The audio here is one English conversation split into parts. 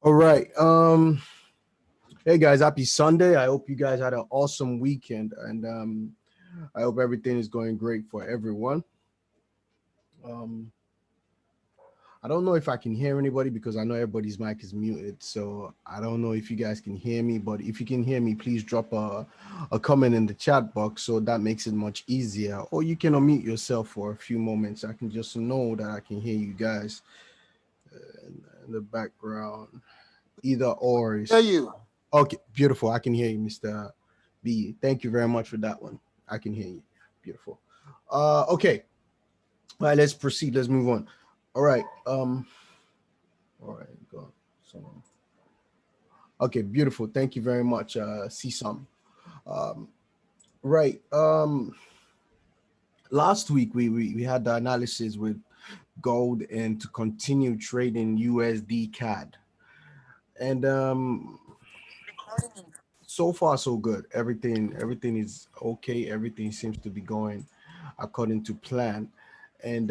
All right. Hey guys, happy Sunday. I hope you guys had an awesome weekend, and I hope everything is going great for everyone. Um, I don't know if I can hear anybody because I know everybody's mic is muted. So I don't know if you guys can hear me, but if you can hear me, please drop a comment in the chat box so that makes it much easier. Or you can unmute yourself for a few moments. I can just know that I can hear you guys in the background. Either or Hear is you. okay. Beautiful. I can hear you, Mr. B. Thank you very much for that one. I can hear you. Beautiful. Okay. All right, let's proceed. Let's move on. All right. All right, go. So, okay, beautiful. Thank you very much. See some. Um, right. Last week we had the analysis with gold and to continue trading USD CAD. And so far so good. Everything is okay. Everything seems to be going according to plan. And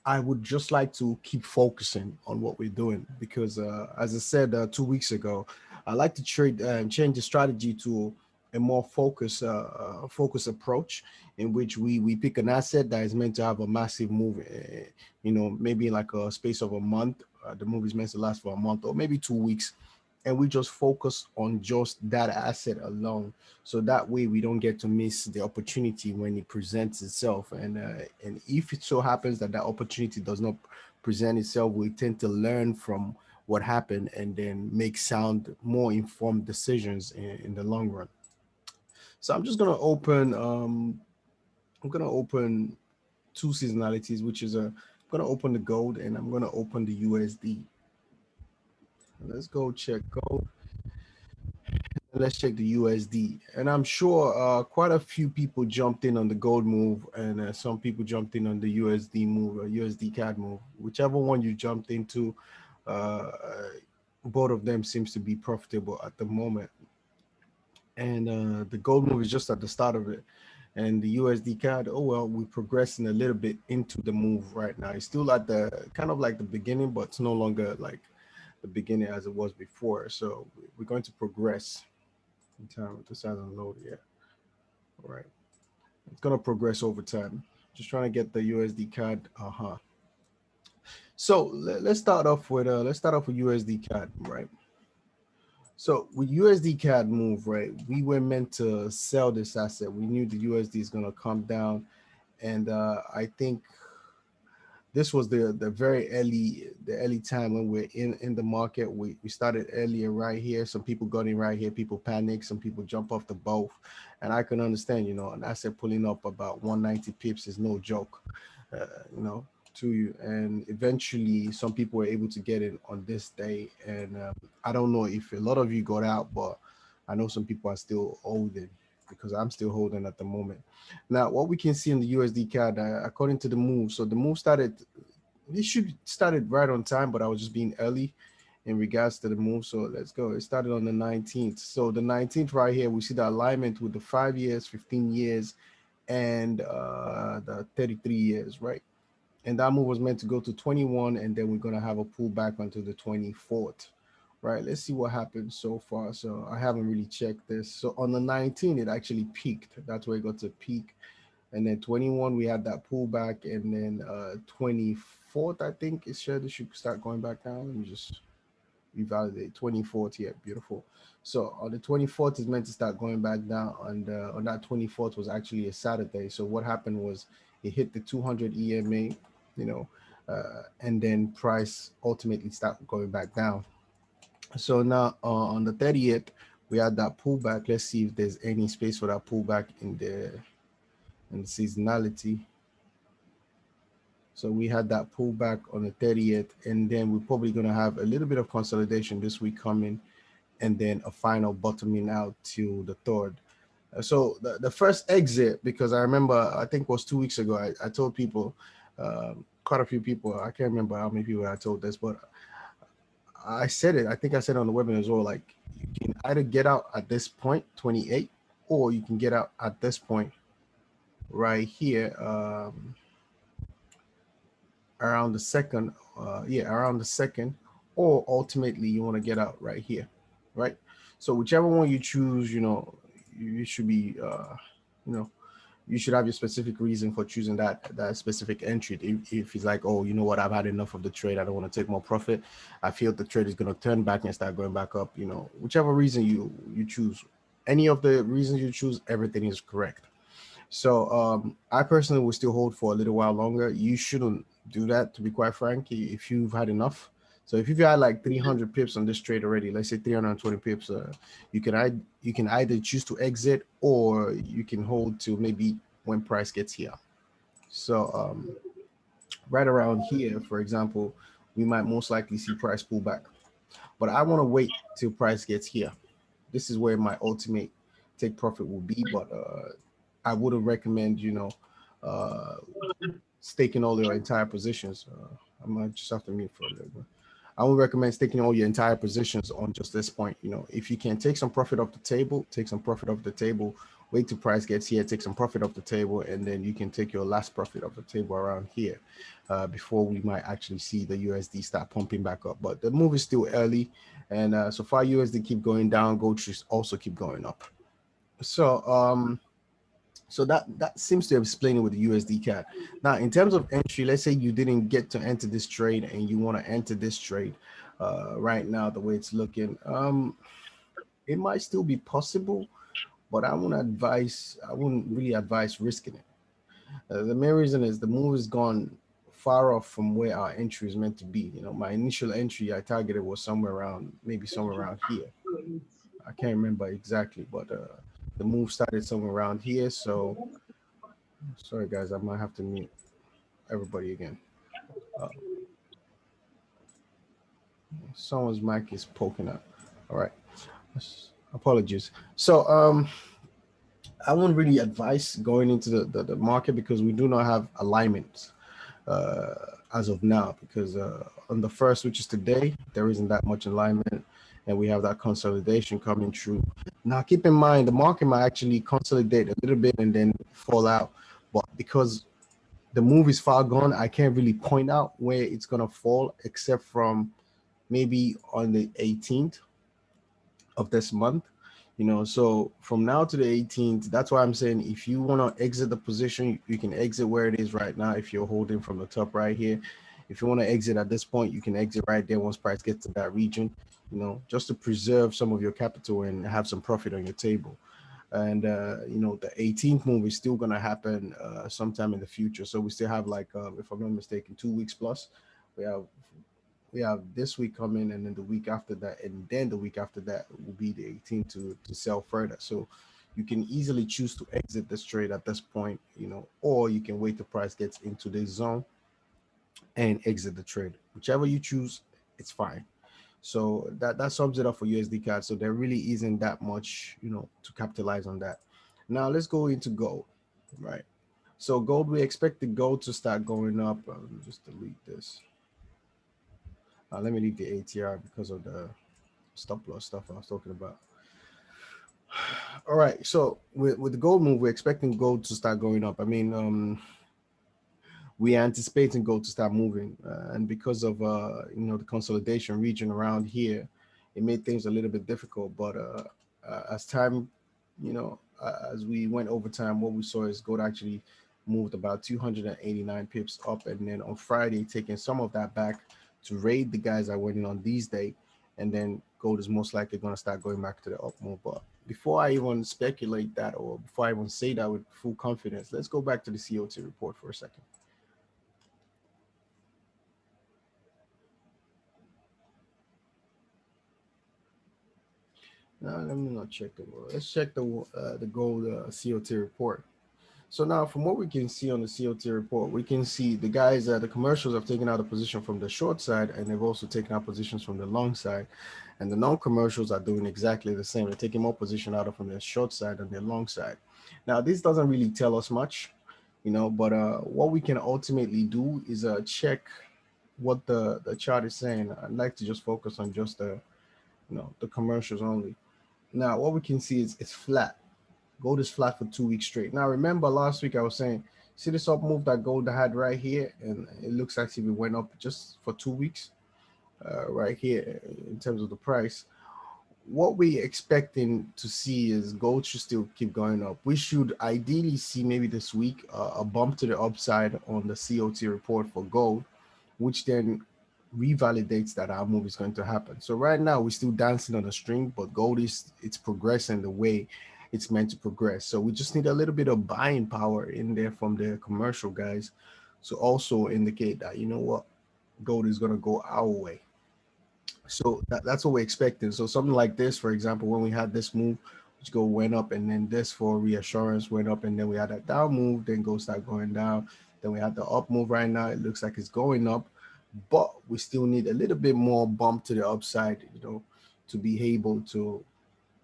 I would just like to keep focusing on what we're doing because, as I said 2 weeks ago, I like to trade and change the strategy to a more focus approach in which we pick an asset that is meant to have a massive move. Maybe in like a space of a month. The move is meant to last for a month or maybe 2 weeks, and we just focus on just that asset alone, so that way we don't get to miss the opportunity when it presents itself. And if it so happens that that opportunity does not present itself, we tend to learn from what happened and then make sound, more informed decisions in the long run. So I'm gonna open two seasonalities, which is I'm gonna open the gold and I'm gonna open the USD. Let's go check gold. Let's check the USD. And I'm sure quite a few people jumped in on the gold move, and some people jumped in on the USD move or USD CAD move. Whichever one you jumped into, uh, both of them seems to be profitable at the moment. And the gold move is just at the start of it. And the USD CAD, oh well, we're progressing a little bit into the move right now. It's still at the kind of like the beginning, but it's no longer like the beginning as it was before. So we're going to progress in time. This hasn't loaded yet. All right. It's gonna progress over time. Just trying to get the USD CAD. So let's start off with USD CAD, right? So with USD CAD move, right? We were meant to sell this asset. We knew the USD is gonna come down, and I think this was the very early time when we're in the market. We started earlier right here. Some people got in right here, people panic, some people jump off the boat, and I can understand, an asset pulling up about 190 pips is no joke, uh, you know to you. And eventually some people were able to get in on this day. And I don't know if a lot of you got out, but I know some people are still holding, because I'm still holding at the moment. Now, what we can see in the USD CAD, according to the move, so the move started, it should started right on time, but I was just being early in regards to the move. So let's go. It started on the 19th. So the 19th right here, we see the alignment with the 5 years, 15 years, and the 33 years, right? And that move was meant to go to 21, and then we're going to have a pullback onto the 24th. Right, let's see what happened so far. So I haven't really checked this. So on the 19th, it actually peaked. That's where it got to peak. And then 21, we had that pullback. And then 24th, I think it should start going back down. Let me just revalidate. 24th, yeah, beautiful. So on the 24th is meant to start going back down. And on that 24th was actually a Saturday. So what happened was it hit the 200 EMA, you know, and then price ultimately started going back down. So now on the 30th, we had that pullback. Let's see if there's any space for that pullback in the seasonality. So we had that pullback on the 30th, and then we're probably going to have a little bit of consolidation this week coming, and then a final bottoming out to the third. So the first exit, because I remember, I think it was 2 weeks ago, I told people, quite a few people, I can't remember how many people I told this, but I said it. I think I said it on the webinar as well. Like, you can either get out at this point, 28, or you can get out at this point right here, around the second. Yeah, around the second, or ultimately you want to get out right here, right? So whichever one you choose, you should be, you know, you should have your specific reason for choosing that specific entry. If it's like, oh, you know what, I've had enough of the trade, I don't want to take more profit, I feel the trade is going to turn back and start going back up, whichever reason you choose, any of the reasons you choose, everything is correct. So I personally will still hold for a little while longer. You shouldn't do that, to be quite frank, if you've had enough. So if you've had like 300 pips on this trade already, let's say 320 pips, you can either choose to exit, or you can hold to maybe when price gets here. So right around here, for example, we might most likely see price pull back. But I want to wait till price gets here. This is where my ultimate take profit will be. But I wouldn't recommend, uh, staking all your entire positions. I might just have to mute for a little bit. I would recommend staking all your entire positions on just this point. If you can take some profit off the table, take some profit off the table, wait till price gets here, take some profit off the table, and then you can take your last profit off the table around here before we might actually see the USD start pumping back up. But the move is still early, and so far USD keep going down, gold should also keep going up. So that seems to explain it with the USD CAD. Now, in terms of entry, let's say you didn't get to enter this trade and you want to enter this trade right now, the way it's looking, it might still be possible, but I wouldn't really advise risking it. The main reason is the move has gone far off from where our entry is meant to be. My initial entry I targeted was maybe somewhere around here. I can't remember exactly, but the move started somewhere around here. So sorry guys, I might have to mute everybody again. Uh, Someone's mic is poking up. All right, apologies. So I wouldn't really advise going into the market because we do not have alignment uh, as of now, because on the first, which is today, there isn't that much alignment, and we have that consolidation coming through. Now, keep in mind, the market might actually consolidate a little bit and then fall out, but because the move is far gone, I can't really point out where it's going to fall, except from maybe on the 18th of this month. So from now to the 18th, that's why I'm saying if you want to exit the position, you can exit where it is right now. If you're holding from the top right here, if you want to exit at this point, you can exit right there once price gets to that region, just to preserve some of your capital and have some profit on your table. And the 18th move is still going to happen sometime in the future. So we still have, like, if I'm not mistaken, 2 weeks plus. We have this week coming, and then the week after that, and then the week after that will be the 18th to sell further. So you can easily choose to exit this trade at this point, or you can wait the price gets into this zone and exit the trade. Whichever you choose, it's fine. So that sums it up for USD CAD. So there really isn't that much, to capitalize on that. Now let's go into gold, right? So gold, we expect the gold to start going up. Let me just delete this. Let me leave the ATR because of the stop loss stuff I was talking about. All right, so with the gold move, we're expecting gold to start going up. I mean, we are anticipating gold to start moving, and because of the consolidation region around here, it made things a little bit difficult. But as time, as we went over time, what we saw is gold actually moved about 289 pips up, and then on Friday taking some of that back to raid the guys that went in on these day, and then gold is most likely going to start going back to the up move. But before I even speculate that, or before I even say that with full confidence, let's go back to the COT report for a second. Now let me not check the world. Let's check the gold COT report. So now, from what we can see on the COT report, we can see the guys, the commercials have taken out a position from the short side, and they've also taken out positions from the long side. And the non-commercials are doing exactly the same. They're taking more position out of from their short side and their long side. Now, this doesn't really tell us much, but what we can ultimately do is check what the chart is saying. I'd like to just focus on just the commercials only. Now, what we can see is it's flat. Gold is flat for 2 weeks straight. Now, remember last week I was saying, see this up move that gold had right here, and it looks like it went up just for 2 weeks. right here in terms of the price. What we expecting to see is gold should still keep going up. We should ideally see maybe this week a bump to the upside on the COT report for gold, which then revalidates that our move is going to happen. So right now we're still dancing on a string, but gold is it's progressing the way it's meant to progress. So we just need a little bit of buying power in there from the commercial guys to also indicate that, you know what, gold is going to go our way. So that's what we're expecting. So something like this, for example, when we had this move, which go went up, and then this for reassurance went up, and then we had that down move, then go start going down. Then we had the up move right now. It looks like it's going up, but we still need a little bit more bump to the upside, to be able to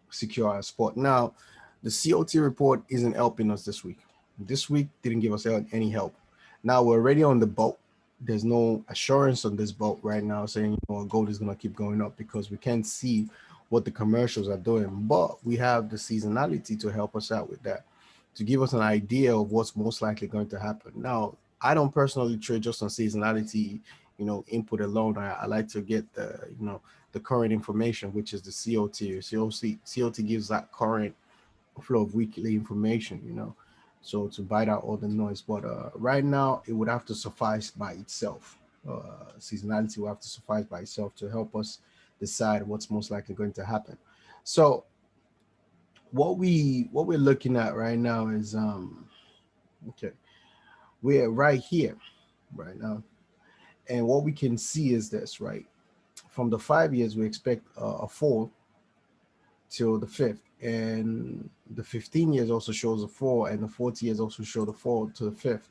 secure our spot. Now, the COT report isn't helping us this week. This week didn't give us any help. Now we're already on the boat. There's no assurance on this boat right now saying, gold is going to keep going up because we can't see what the commercials are doing. But we have the seasonality to help us out with that, to give us an idea of what's most likely going to happen. Now, I don't personally trade just on seasonality, input alone. I like to get the current information, which is the COT. COT gives that current flow of weekly information, so to bite out all the noise. But right now, it would have to suffice by itself. Seasonality will have to suffice by itself to help us decide what's most likely going to happen. So what we're looking at right now is okay, we're right here right now, and what we can see is this, right? From the 5 years, we expect a fall till the fifth, and the 15 years also shows a fall, and the 40 years also show the fall to the fifth,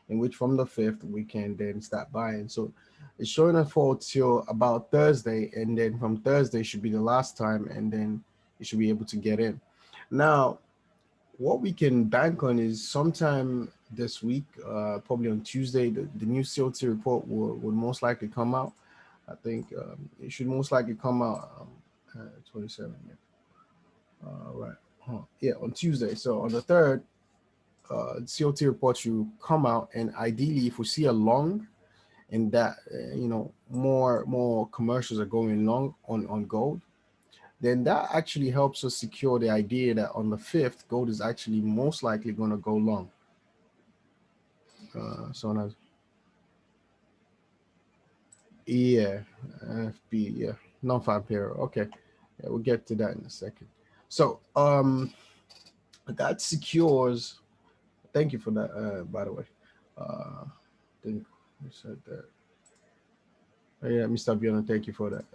in which from the fifth we can then start buying. So it's showing a fall till about Thursday, and then from Thursday should be the last time, and then you should be able to get in. Now, what we can bank on is sometime this week, probably on Tuesday, the new COT report will most likely come out. I think it should most likely come out 27. Yeah. Right. Yeah, on Tuesday. So on the third, COT report should come out, and ideally, if we see a long, and that more commercials are going long on gold, then that actually helps us secure the idea that on the fifth, gold is actually most likely going to go long. So now, yeah, FB, yeah, non-farm payroll. Okay, yeah, we'll get to that in a second. So that secures. Thank you for that, by the way. Think you said that. Yeah, Mr. Biona, thank you for that.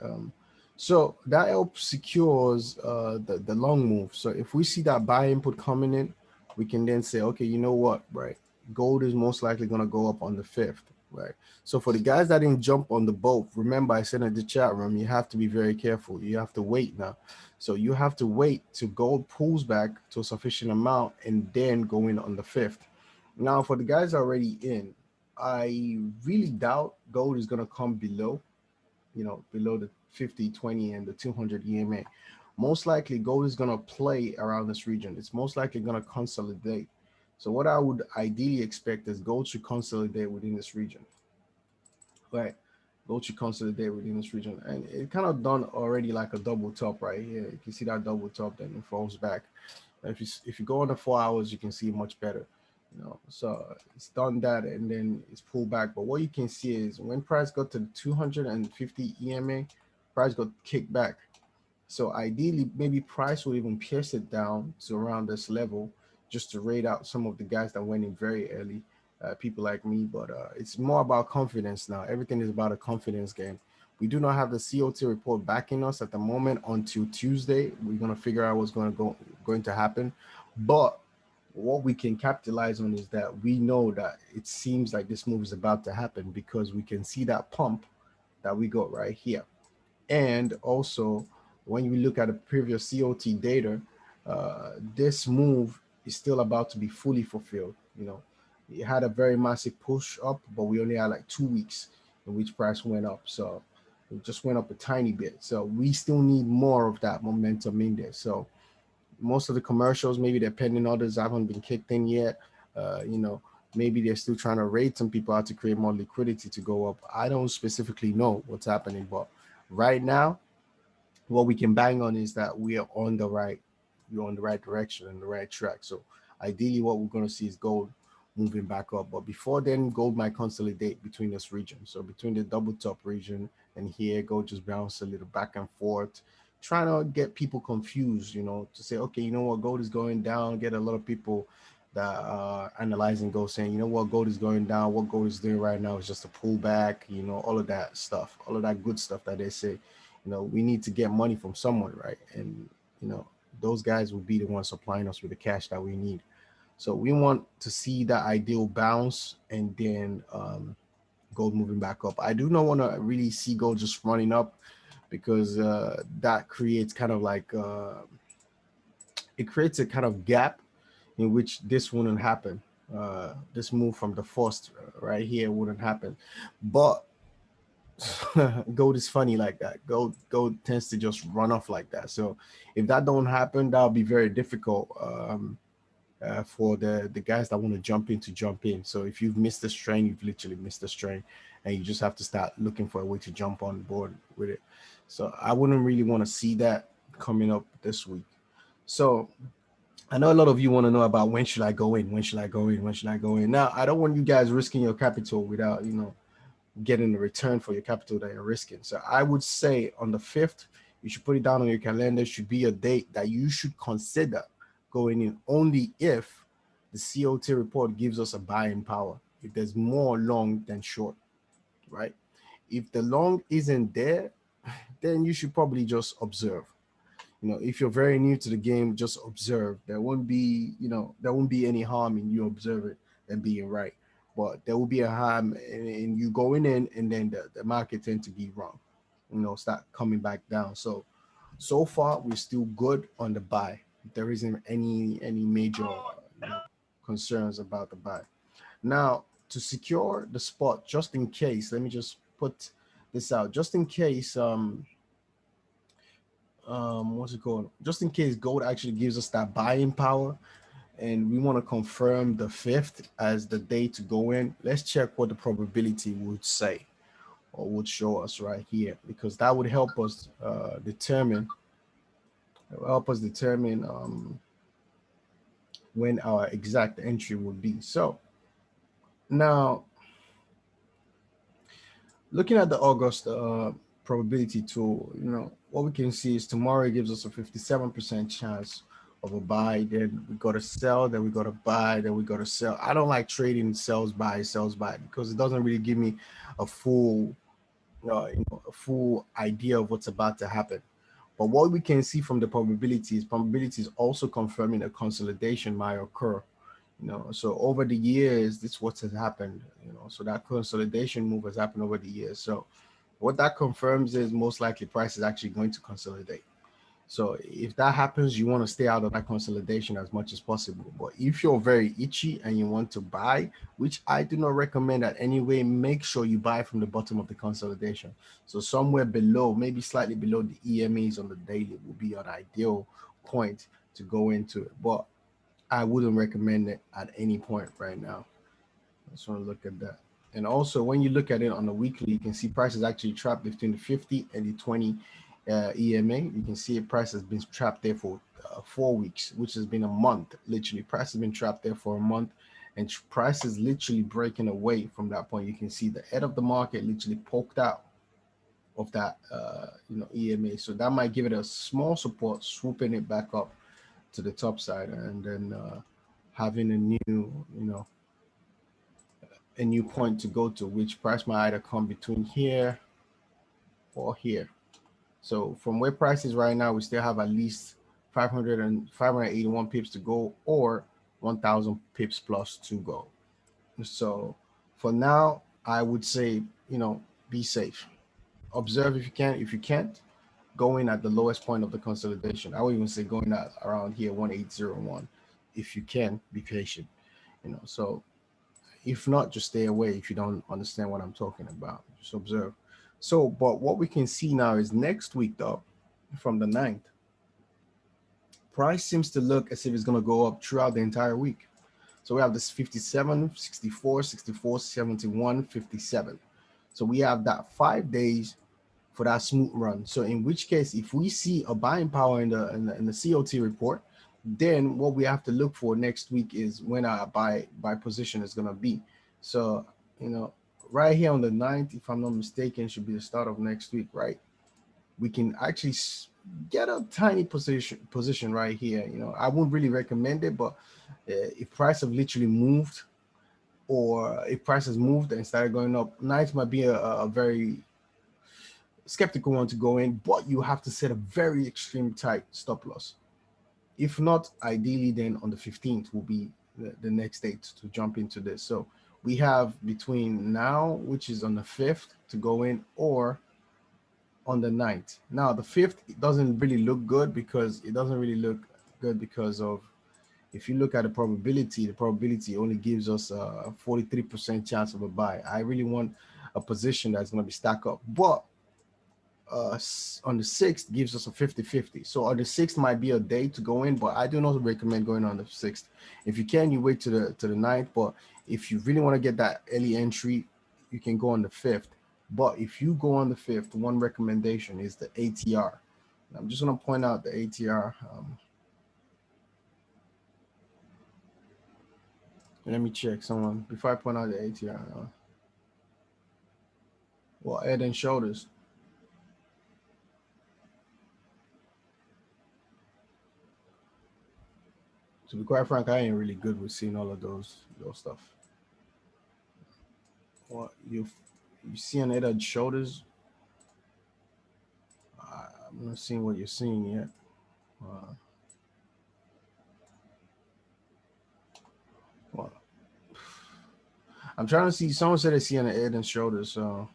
So that helps secures the long move. So if we see that buy input coming in, we can then say, okay, you know what, right? Gold is most likely going to go up on the fifth, right? So for the guys that didn't jump on the boat, remember I said in the chat room, you have to be very careful. You have to wait now. So you have to wait till gold pulls back to a sufficient amount and then go in on the fifth. Now, for the guys already in, I really doubt gold is going to come below, below the 50, 20, and the 200 EMA. Most likely, gold is going to play around this region. It's most likely going to consolidate. So what I would ideally expect is gold should consolidate within this region, right? Gold should consolidate within this region. And it kind of done already like a double top right here. You can see that double top, then it falls back. If you go on the 4 hours, you can see much better. So it's done that, and then it's pulled back. But what you can see is when price got to the 250 EMA, price got kicked back. So ideally, maybe price will even pierce it down to around this level, just to rate out some of the guys that went in very early, people like me. But it's more about confidence now. Everything is about a confidence game. We do not have the COT report backing us at the moment until Tuesday. We're gonna figure out what's going to happen, but what we can capitalize on is that we know that it seems like this move is about to happen because we can see that pump that we got right here. And also, when you look at the previous COT data, this move is still about to be fully fulfilled. It had a very massive push up, but we only had like 2 weeks in which price went up. So it just went up a tiny bit. So we still need more of that momentum in there. So most of the commercials, maybe they're pending orders, haven't been kicked in yet. Maybe they're still trying to raid some people out to create more liquidity to go up. I don't specifically know what's happening, but Right now, what we can bang on is that we're on the right direction and the right track. So ideally what we're going to see is gold moving back up, but before then gold might consolidate between this region. So between the double top region and here, gold just bounce a little back and forth, trying to get people confused, to say, okay, you know what, gold is going down. Get a lot of people that are analyzing gold saying, you know what, gold is going down. What gold is doing right now is just a pullback, all of that stuff, all of that good stuff that they say. We need to get money from someone, right? And those guys will be the ones supplying us with the cash that we need. So we want to see that ideal bounce and then gold moving back up. I do not want to really see gold just running up, because that creates kind of like it creates a kind of gap in which this wouldn't happen. This move from the first right here wouldn't happen, but gold is funny like that. Gold tends to just run off like that. So if that don't happen, that'll be very difficult for the guys that want to jump in to jump in. So if you've missed the strain, you've literally missed the strain, and you just have to start looking for a way to jump on board with it. So I wouldn't really want to see that coming up this week. So I know a lot of you want to know about when should I go in, when should I go in, when should I go in. Now I don't want you guys risking your capital without getting the return for your capital that you're risking. So I would say on the 5th, you should put it down on your calendar. Should be a date that you should consider going in, only if the COT report gives us a buying power. If there's more long than short, right? If the long isn't there, then you should probably just observe. If you're very new to the game, just observe. There won't be any harm in you observing and being right, but there will be a harm in you going in and then the market tend to be wrong, start coming back down. So far we're still good on the buy. There isn't any major concerns about the buy. Now, to secure the spot, just in case, let me just put this out, just in case what's it called, just in case gold actually gives us that buying power and we want to confirm the 5th as the day to go in. Let's check what the probability would say or would show us right here, because that would help us determine when our exact entry would be. So now, looking at the August probability tool, what we can see is tomorrow gives us a 57% chance of a buy. Then we got to sell, then we got to buy, then we got to sell. I don't like trading sells buy, because it doesn't really give me a full a full idea of what's about to happen. But what we can see from the probabilities also confirming a consolidation might occur. So over the years, this what has happened. So that consolidation move has happened over the years. So what that confirms is most likely price is actually going to consolidate. So if that happens, you want to stay out of that consolidation as much as possible. But if you're very itchy and you want to buy, which I do not recommend that anyway, make sure you buy from the bottom of the consolidation. So somewhere below, maybe slightly below the EMAs on the daily will be an ideal point to go into it. But I wouldn't recommend it at any point right now. I just want to look at that. And also, when you look at it on the weekly, you can see prices actually trapped between the 50 and the 20 EMA. You can see price has been trapped there for 4 weeks, which has been a month. Literally, price has been trapped there for a month, and price is literally breaking away from that point. You can see the head of the market literally poked out of that EMA. So that might give it a small support, swooping it back up to the top side, and then having a new point to go to, which price might either come between here or here. So from where price is right now, we still have at least 581 pips to go, or 1,000 pips plus to go. So for now, I would say, be safe. Observe if you can. If you can't, go in at the lowest point of the consolidation. I would even say going at around here, 1801. If you can, be patient. So if not, just stay away if you don't understand what I'm talking about. Just observe. So, but what we can see now is next week, though, from the 9th, price seems to look as if it's going to go up throughout the entire week. So we have this 57, 64, 64, 71, 57. So we have that 5 days for that smooth run. So in which case, if we see a buying power in the COT report, then what we have to look for next week is when our buy position is going to be. So, you know, right here on the 9th, if I'm not mistaken, should be the start of next week, right? We can actually get a tiny position right here. You know, I wouldn't really recommend it, but if price have literally moved, or if price has moved and started going up, 9th might be a very skeptical one to go in, but you have to set a very extreme tight stop loss. If not, ideally, then on the 15th will be the next date to jump into this. So we have between now, which is on the 5th, to go in, or on the 9th. Now the 5th, it doesn't really look good because of, if you look at the probability only gives us a 43% chance of a buy. I really want a position that's going to be stacked up, but on the 6th gives us a 50-50. So on the 6th might be a day to go in, but I do not recommend going on the 6th. If you can, you wait to the 9th, but if you really want to get that early entry, you can go on the 5th. But if you go on the 5th, one recommendation is the ATR. I'm just going to point out the ATR. Let me check someone before I point out the ATR. Well, head and shoulders. To be quite frank, I ain't really good with seeing all of those stuff. Well, you see on head and shoulders. I'm not seeing what you're seeing yet. Well, I'm trying to see. Someone said they see on the head and shoulders. So,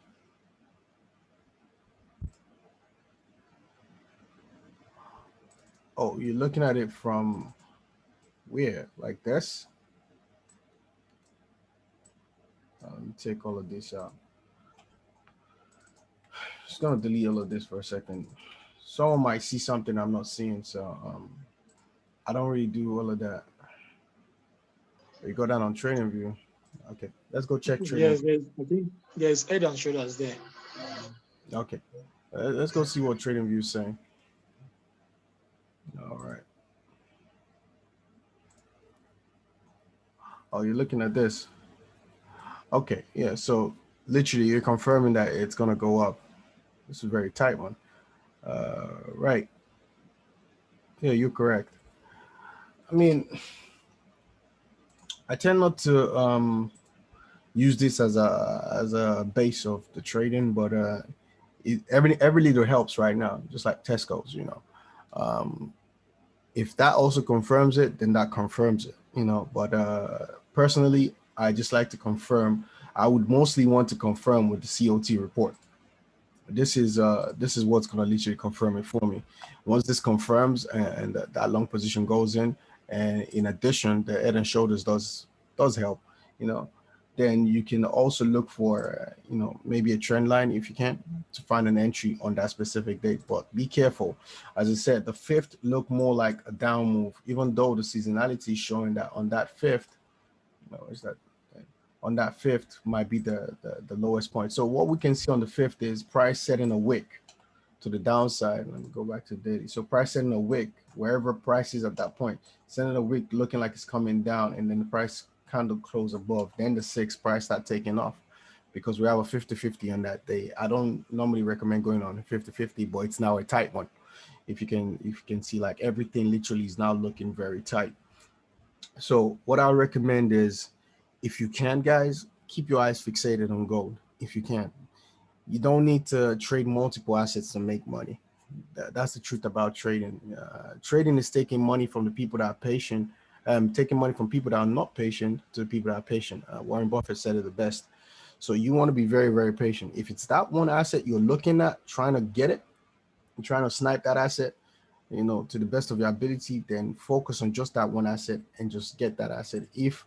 oh, you're looking at it from where? Like this? Let me take all of this out. Just gonna delete all of this for a second. Someone might see something I'm not seeing, so I don't really do all of that. You go down on trading view. Okay, let's go check trading. Yes, I think there's head and shoulders there. Okay, let's go see what trading view is saying. All right. Oh, you're looking at this. Okay, yeah. So literally, you're confirming that it's gonna go up. This is a very tight one. Right. Yeah, you're correct. I mean, I tend not to use this as a base of the trading, but every little helps right now, just like Tesco's, you know. If that also confirms it, then that confirms it, you know. But personally, I just like to confirm. I would mostly want to confirm with the COT report. This is what's going to literally confirm it for me. Once this confirms and that long position goes in, and in addition, the head and shoulders does help, you know, then you can also look for you know, maybe a trend line if you can, to find an entry on that specific date. But be careful. As I said, the 5th look more like a down move, even though the seasonality is showing that on that 5th, you know, is that on that 5th might be the lowest point. So what we can see on the 5th is price setting a wick to the downside. Let me go back to daily. So price setting a wick wherever price is at that point, setting a wick looking like it's coming down, and then the price candle close above. Then the 6th price start taking off, because we have a 50-50 on that day. I don't normally recommend going on a 50-50, but it's now a tight one. If you can see, like, everything literally is now looking very tight. So what I recommend is, if you can, guys, keep your eyes fixated on gold. If you can, you don't need to trade multiple assets to make money. That's the truth about trading. Trading is taking money from the people that are patient, taking money from people that are not patient to the people that are patient. Warren Buffett said it the best. So you want to be very, very patient. If it's that one asset you're looking at, trying to get it, trying to snipe that asset, you know, to the best of your ability, then focus on just that one asset and just get that asset. If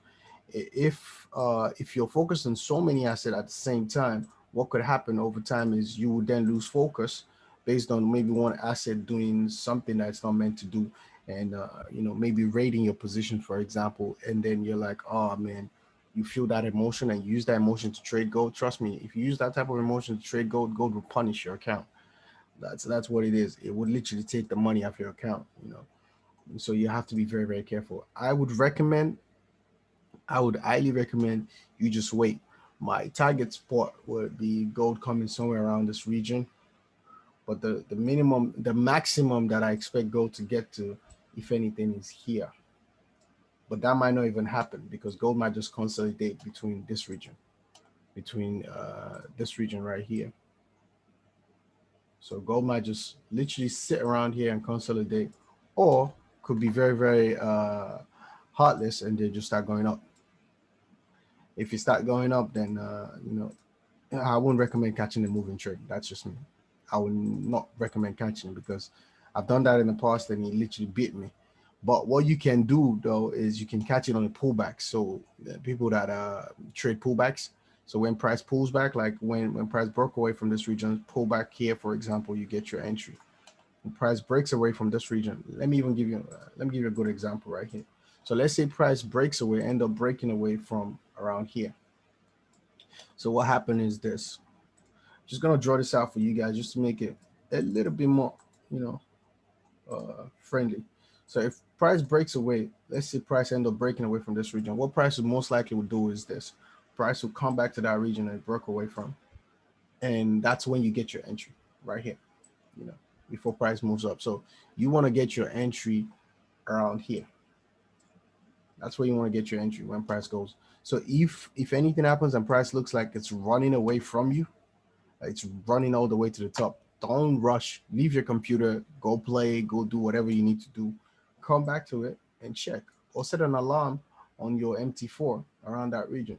you're focused on so many assets at the same time, what could happen over time is you would then lose focus based on maybe one asset doing something that's not meant to do, and you know, maybe rating your position, for example, and then you're like, oh man, you feel that emotion and use that emotion to trade gold. Trust me, if you use that type of emotion to trade gold, gold will punish your account. That's what it is. It would literally take the money off your account, you know. So you have to be very, very careful. I would highly recommend you just wait. My target spot would be gold coming somewhere around this region, but the maximum that I expect gold to get to, if anything, is here. But that might not even happen because gold might just consolidate between this region right here. So gold might just literally sit around here and consolidate, or could be very, very heartless and they just start going up. If you start going up, then I wouldn't recommend catching a moving trade. That's just me. I would not recommend catching it because I've done that in the past and he literally beat me. But what you can do though is you can catch it on a pullback. So people that trade pullbacks. So when price pulls back, like when price broke away from this region, pull back here, for example, you get your entry. When price breaks away from this region, let me give you a good example right here. So let's say price breaks away, end up breaking away from around here. So what happened is this. Just gonna draw this out for you guys just to make it a little bit more, you know, friendly. So if price breaks away, let's say price end up breaking away from this region, what price would most likely would do is this. Price will come back to that region and broke away from. And that's when you get your entry right here, you know, before price moves up. So you want to get your entry around here. That's where you want to get your entry when price goes. So if anything happens and price looks like it's running away from you, it's running all the way to the top. Don't rush. Leave your computer. Go play. Go do whatever you need to do. Come back to it and check. Or set an alarm on your MT4 around that region.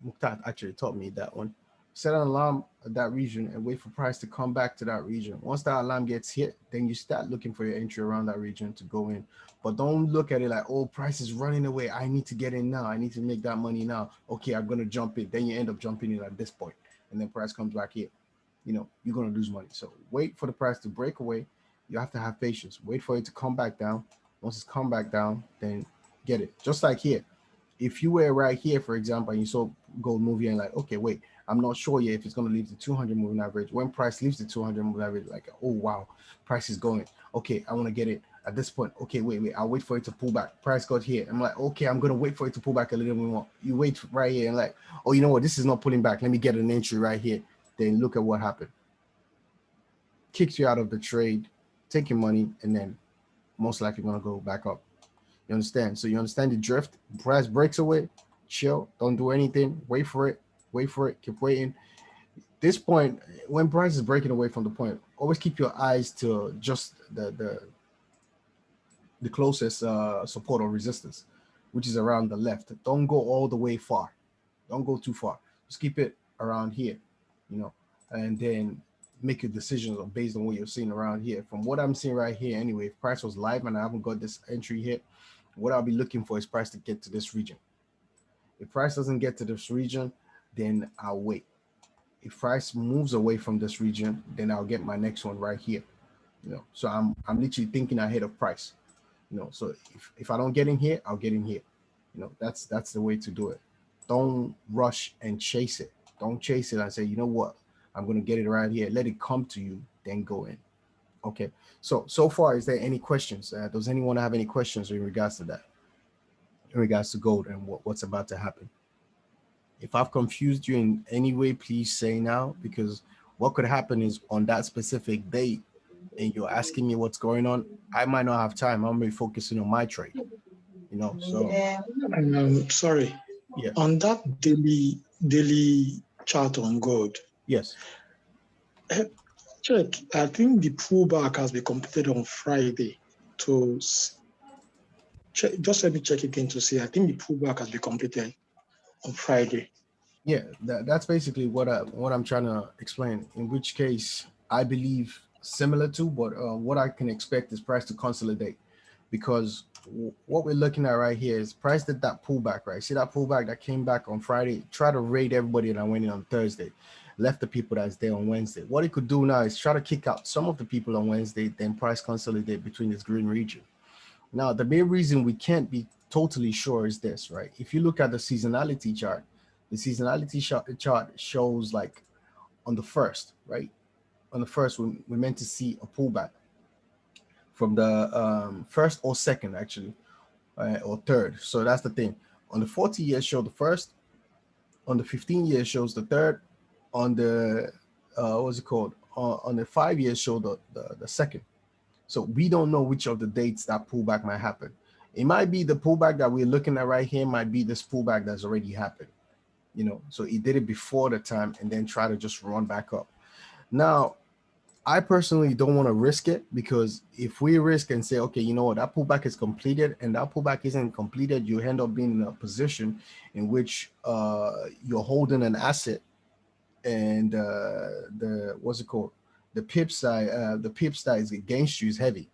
Mukhtar actually taught me that one. Set an alarm at that region and wait for price to come back to that region. Once that alarm gets hit, then you start looking for your entry around that region to go in. But don't look at it like, oh, price is running away. I need to get in now. I need to make that money now. Okay, I'm gonna jump in. Then you end up jumping in at this point, and then price comes back here. You know, you're gonna lose money. So wait for the price to break away. You have to have patience. Wait for it to come back down. Once it's come back down, then get it. Just like here, if you were right here, for example, and you saw gold moving and like, okay, wait, I'm not sure yet if it's going to leave the 200 moving average. When price leaves the 200 moving average, like, oh, wow, price is going. Okay, I want to get it at this point. Okay, wait, I'll wait for it to pull back. Price got here. I'm like, okay, I'm going to wait for it to pull back a little bit more. You wait right here and like, oh, you know what? This is not pulling back. Let me get an entry right here. Then look at what happened. Kicks you out of the trade, take your money, and then most likely going to go back up. You understand? So you understand the drift. Price breaks away, chill, don't do anything, wait for it, keep waiting. This point, when price is breaking away from the point, always keep your eyes to just the closest support or resistance, which is around the left. Don't go all the way far. Don't go too far. Just keep it around here, you know, and then make your decisions based on what you're seeing around here. From what I'm seeing right here, anyway, if price was live and I haven't got this entry hit, what I'll be looking for is price to get to this region. If price doesn't get to this region, then I'll wait. If price moves away from this region, then I'll get my next one right here. You know, so I'm literally thinking ahead of price. You know, so if I don't get in here, I'll get in here. You know, that's the way to do it. Don't rush and chase it. Don't chase it and say, you know what, I'm gonna get it right here. Let it come to you, then go in. Okay. So far, is there any questions? Does anyone have any questions in regards to that? In regards to gold and what's about to happen? If I've confused you in any way, please say now, because what could happen is on that specific date and you're asking me what's going on, I might not have time. I'm really focusing on my trade, you know. So Sorry. yeah. On that daily chart on gold, Yes. check. I think the pullback has been completed on Friday. To check, just let me check again to see. I think the pullback has been completed on Friday. Yeah, that's basically what I'm trying to explain. In which case, I believe similar to, but what I can expect is price to consolidate, because what we're looking at right here is price did that pullback, right? See that pullback that came back on Friday, try to raid everybody that went in on Thursday, left the people that's there on Wednesday. What it could do now is try to kick out some of the people on Wednesday, then price consolidate between this green region. Now, the main reason we can't be totally sure is this, right? If you look at the seasonality chart, the seasonality chart shows like on the first, right? on the first, we're meant to see a pullback from the first or second, actually, or third. So that's the thing. On the 40 years show the first, on the 15 years shows the third, on the what's it called? On the 5 years show the second. So we don't know which of the dates that pullback might happen. It might be the pullback that we're looking at right here, might be this pullback that's already happened. You know, so he did it before the time and then try to just run back up. Now, I personally don't want to risk it, because if we risk and say, okay, you know what, that pullback is completed and that pullback isn't completed, you end up being in a position in which you're holding an asset, and the what's it called, the pips that is against you is heavy.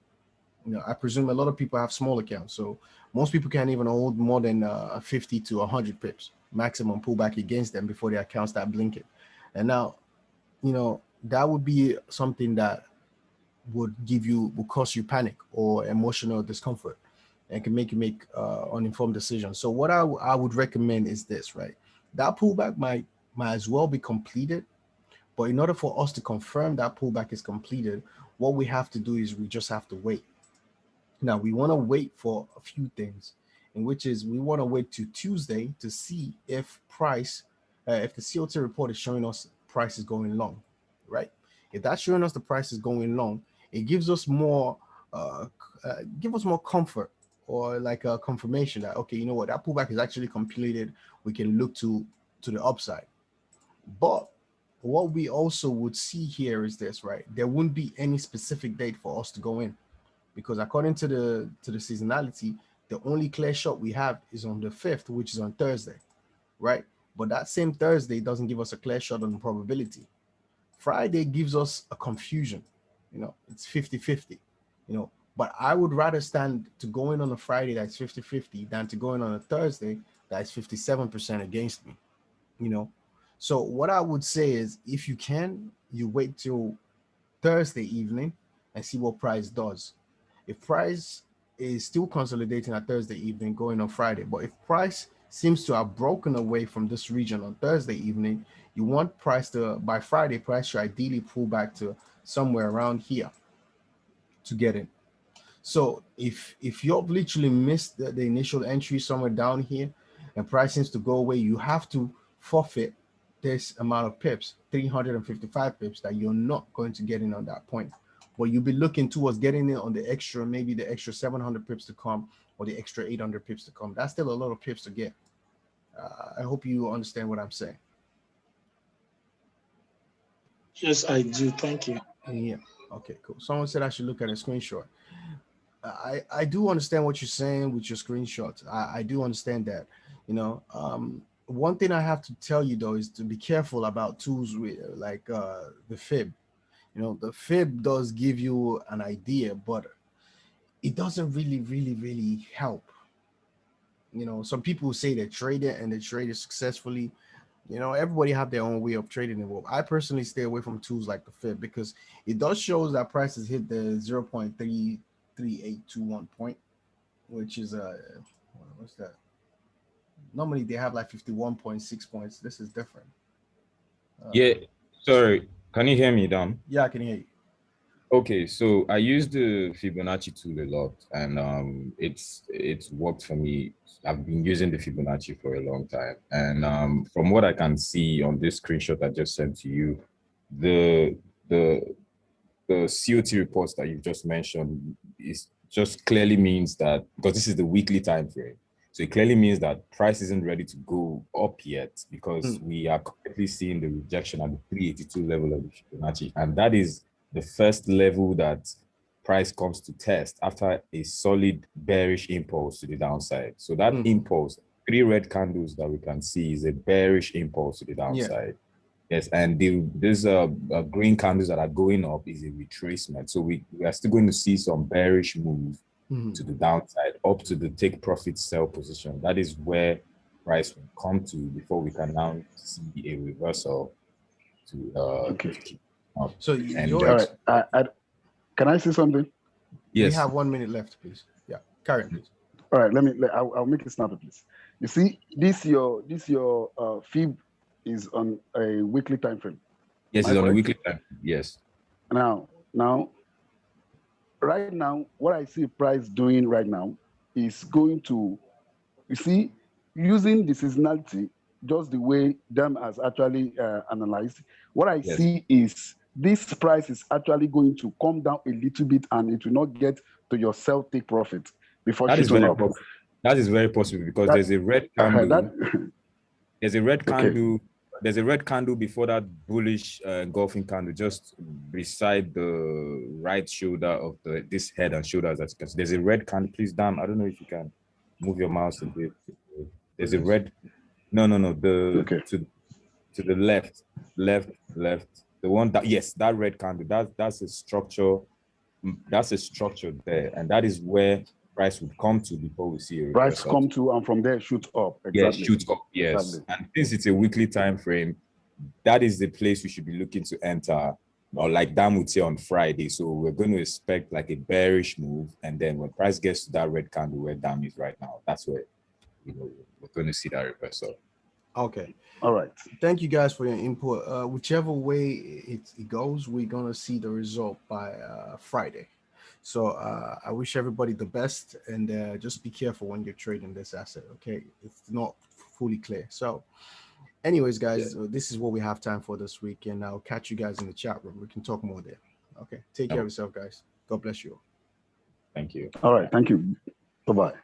You know, I presume a lot of people have small accounts, so most people can't even hold more than 50 to 100 pips maximum pullback against them before their accounts start blinking. And now, you know, that would be something that would cause you panic or emotional discomfort, and can make you make uninformed decisions. So what I would recommend is this, right? That pullback might as well be completed, but in order for us to confirm that pullback is completed, what we have to do is we just have to wait. Now we want to wait for a few things, in which is we want to wait to Tuesday to see if if the COT report is showing us price is going long, right? If that's showing us the price is going long, it gives us more comfort, or like a confirmation that, okay, you know what, that pullback is actually completed. We can look to the upside. But what we also would see here is this, right? There wouldn't be any specific date for us to go in, because according to the seasonality, the only clear shot we have is on the 5th, which is on Thursday, right? But that same Thursday doesn't give us a clear shot on the probability. Friday gives us a confusion, you know, it's 50-50, you know, but I would rather stand to go in on a Friday that's 50-50 than to go in on a Thursday that's 57% against me, you know. So what I would say is, if you can, you wait till Thursday evening and see what price does. If price is still consolidating at Thursday evening, going on Friday, but if price seems to have broken away from this region on Thursday evening, you want price to, by Friday, price should ideally pull back to somewhere around here to get in. So if you've literally missed the initial entry somewhere down here and price seems to go away, you have to forfeit this amount of pips, 355 pips, that you're not going to get in on that point. But you'll be looking towards getting in on the extra, maybe the extra 700 pips to come, or the extra 800 pips to come. That's still a lot of pips to get. I hope you understand what I'm saying. Yes, I do. Thank you. Yeah. Okay, cool. Someone said I should look at a screenshot. I do understand what you're saying with your screenshots. I do understand that. You know, one thing I have to tell you though is to be careful about tools with like the fib. You know, the fib does give you an idea, but it doesn't really help. You know, some people say they trade it and they trade it successfully. You know, everybody have their own way of trading it. Well, I personally stay away from tools like the fib, because it does shows that prices hit the 0.33821 point, which is what's that? Normally they have like 51.6 points. This is different. Yeah, sorry. Can you hear me, Dan? Yeah, I can hear you. Okay, so I use the Fibonacci tool a lot, and it's worked for me. I've been using the Fibonacci for a long time, and from what I can see on this screenshot I just sent to you, the the the COT reports that you've just mentioned is just clearly means that, because this is the weekly time frame, so it clearly means that price isn't ready to go up yet, because we are currently seeing the rejection at the 382 level of the Fibonacci, and that is the first level that price comes to test after a solid bearish impulse to the downside. So that impulse, 3 red candles that we can see, is a bearish impulse to the downside. Yes, and these green candles that are going up is a retracement. So we are still going to see some bearish move to the downside, up to the take profit sell position. That is where price will come to before we can now see a reversal to keep up. So all right, can I say something? We Yes. have 1 minute left, please. Yeah, Karen, please. All right, I'll make it snappy, please. You see, this your fib is on a weekly time frame. Yes, it's on a weekly time. Yes. Now, right now, what I see price doing right now is going to, you see, using the seasonality, just the way them has actually analyzed, what I Yes. see is this price is actually going to come down a little bit and it will not get to your sell take profit before That is shooting very up. possible. That is very possible because That- there's a red candle. that, There's a red Okay. candle. There's a red candle before that bullish engulfing candle, just beside the right shoulder of this head and shoulders. That you can see. There's a red candle. Please, Dan, I don't know if you can move your mouse a bit. There's a red. No. Okay. To the left. The one that, yes, that red candle. That's a structure. That's a structure there, and that is where price would come to before we see a price reversal. come to and from there shoot up. Exactly. Yes, shoot up. Yes, Exactly. and since it's a weekly time frame, that is the place we should be looking to enter, or like Dan would say on Friday. So we're going to expect like a bearish move, and then when price gets to that red candle where Dan is right now, that's where we're going to see that reversal. Okay. All right. Thank you guys for your input. Whichever way it goes, we're gonna see the result by Friday. So I wish everybody the best, and just be careful when you're trading this asset. Okay, it's not fully clear. So, anyways, guys, this is what we have time for this week, and I'll catch you guys in the chat room. We can talk more there. Okay, take care of yourself, guys. God bless you all. Thank you. All right. Thank you. Bye-bye.